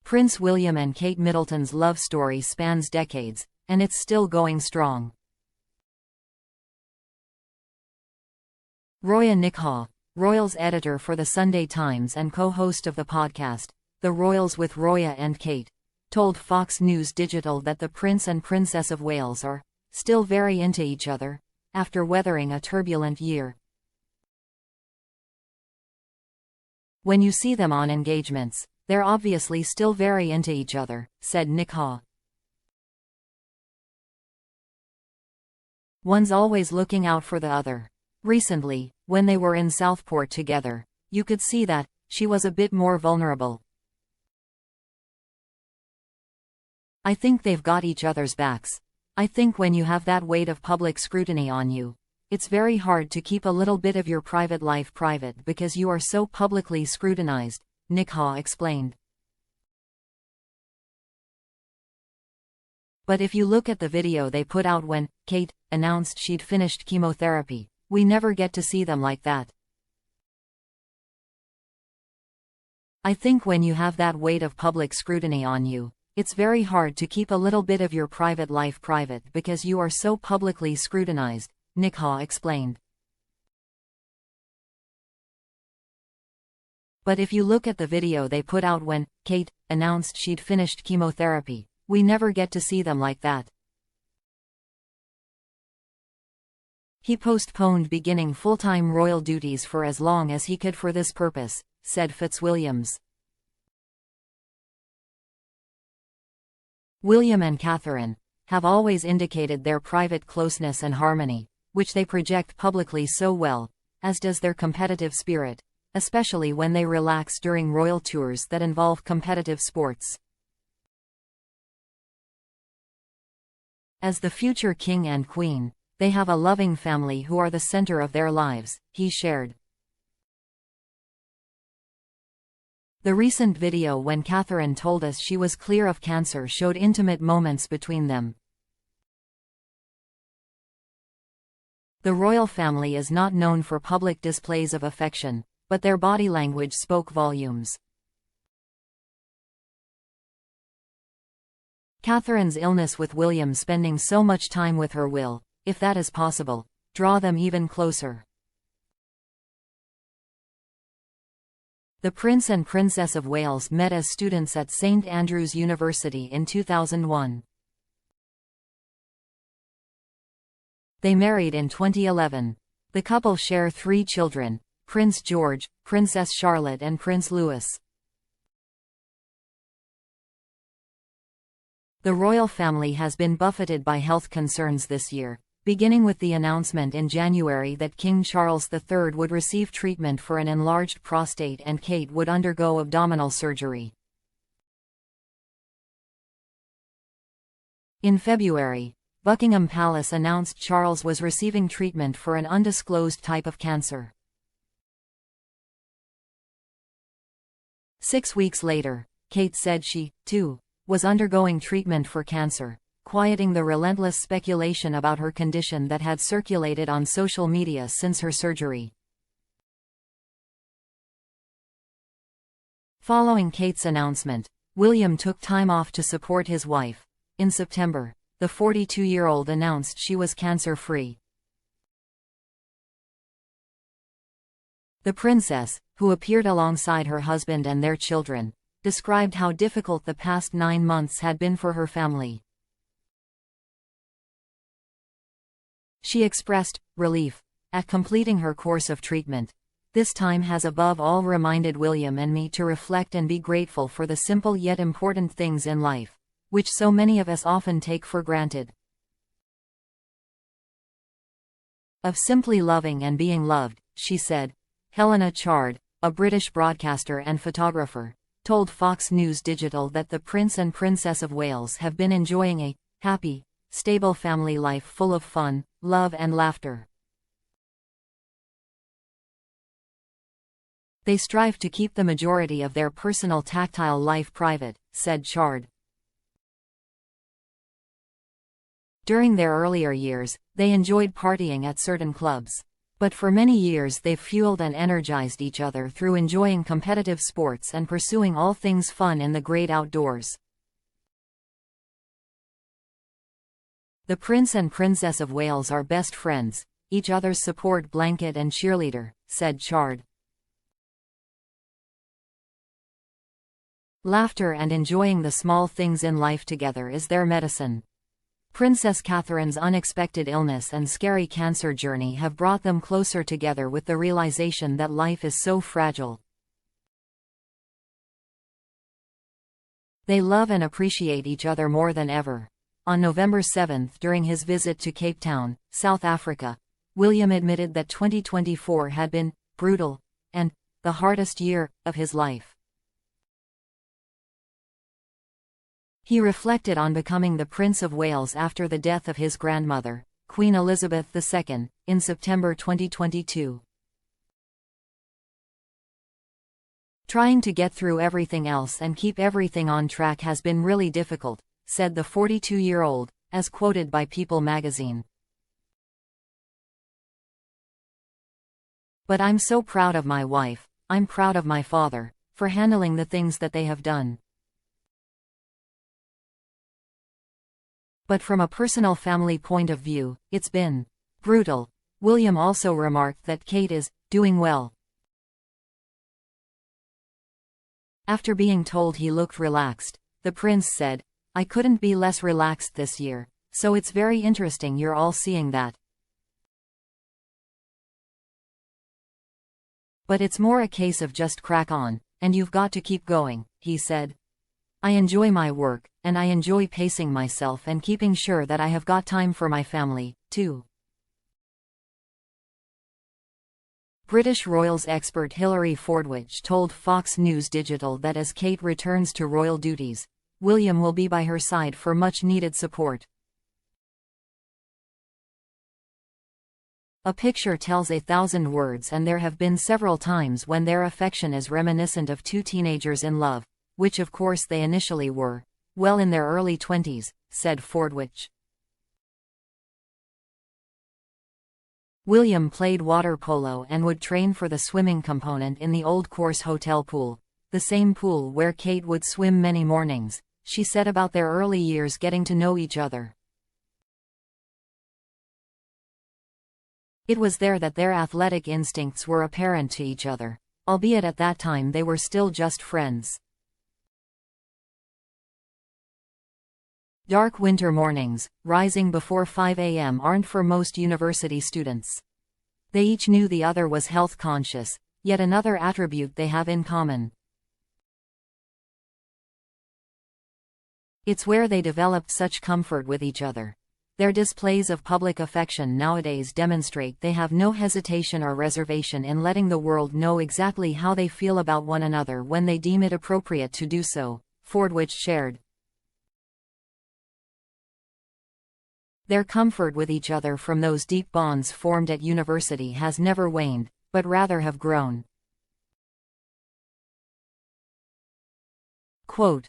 Prince William and Kate Middleton's love story spans decades, and it's still going strong. Roya Nikhaw, Royals editor for the Sunday Times and co-host of the podcast, The Royals with Roya and Kate, told Fox News Digital that the Prince and Princess of Wales are still very into each other, after weathering a turbulent year. "When you see them on engagements, they're obviously still very into each other," said Nikhaw. "One's always looking out for the other. Recently, when they were in Southport together, you could see that she was a bit more vulnerable. I think they've got each other's backs. I think when you have that weight of public scrutiny on you, it's very hard to keep a little bit of your private life private because you are so publicly scrutinized," Nikhaw explained. "But if you look at the video they put out when Kate announced she'd finished chemotherapy, we never get to see them like that. I think when you have that weight of public scrutiny on you, it's very hard to keep a little bit of your private life private because you are so publicly scrutinized," Nikhaw explained. "But if you look at the video they put out when Kate announced she'd finished chemotherapy, we never get to see them like that. He postponed beginning full-time royal duties for as long as he could for this purpose," said Fitzwilliams. William and Catherine have always indicated their private closeness and harmony, which they project publicly so well, as does their competitive spirit, especially when they relax during royal tours that involve competitive sports. As the future king and queen, they have a loving family who are the center of their lives, he shared. The recent video when Catherine told us she was clear of cancer showed intimate moments between them. The royal family is not known for public displays of affection, but their body language spoke volumes. Catherine's illness with William spending so much time with her will, if that is possible, draw them even closer. The Prince and Princess of Wales met as students at St Andrews University in 2001. They married in 2011. The couple share 3 children, Prince George, Princess Charlotte and Prince Louis. The royal family has been buffeted by health concerns this year, beginning with the announcement in January that King Charles III would receive treatment for an enlarged prostate and Kate would undergo abdominal surgery. In February, Buckingham Palace announced Charles was receiving treatment for an undisclosed type of cancer. 6 weeks later, Kate said she, too, was undergoing treatment for cancer, quieting the relentless speculation about her condition that had circulated on social media since her surgery. Following Kate's announcement, William took time off to support his wife. In September, the 42-year-old announced she was cancer-free. The princess, who appeared alongside her husband and their children, described how difficult the past 9 months had been for her family. She expressed relief at completing her course of treatment. "This time has above all reminded William and me to reflect and be grateful for the simple yet important things in life, which so many of us often take for granted. Of simply loving and being loved," she said. Helena Chard, a British broadcaster and photographer, told Fox News Digital that the Prince and Princess of Wales have been enjoying a happy, stable family life full of fun, love and laughter. "They strive to keep the majority of their personal tactile life private," said Chard. During their earlier years, they enjoyed partying at certain clubs. But for many years they've fueled and energized each other through enjoying competitive sports and pursuing all things fun in the great outdoors. The Prince and Princess of Wales are best friends, each other's support blanket and cheerleader, said Chard. Laughter and enjoying the small things in life together is their medicine. Princess Catherine's unexpected illness and scary cancer journey have brought them closer together with the realization that life is so fragile. They love and appreciate each other more than ever. On November 7, during his visit to Cape Town, South Africa, William admitted that 2024 had been brutal and the hardest year of his life. He reflected on becoming the Prince of Wales after the death of his grandmother, Queen Elizabeth II, in September 2022. Trying to get through everything else and keep everything on track has been really difficult, said the 42-year-old, as quoted by People magazine. But I'm so proud of my wife, I'm proud of my father, for handling the things that they have done. But from a personal family point of view, it's been brutal. William also remarked that Kate is doing well. After being told he looked relaxed, the prince said, "I couldn't be less relaxed this year, so it's very interesting you're all seeing that. But it's more a case of just crack on, and you've got to keep going," he said. "I enjoy my work, and I enjoy pacing myself and keeping sure that I have got time for my family, too." British royals expert Hilary Fordwich told Fox News Digital that as Kate returns to royal duties, William will be by her side for much-needed support. "A picture tells 1,000 words, and there have been several times when their affection is reminiscent of two teenagers in love, which of course they initially were, well in their early 20s, said Fordwich. William played water polo and would train for the swimming component in the Old Course Hotel pool, the same pool where Kate would swim many mornings, she said about their early years getting to know each other. It was there that their athletic instincts were apparent to each other, albeit at that time they were still just friends. Dark winter mornings, rising before 5 a.m. aren't for most university students. They each knew the other was health conscious, yet another attribute they have in common. It's where they developed such comfort with each other. Their displays of public affection nowadays demonstrate they have no hesitation or reservation in letting the world know exactly how they feel about one another when they deem it appropriate to do so, Fordwich shared. Their comfort with each other from those deep bonds formed at university has never waned, but rather have grown. Quote,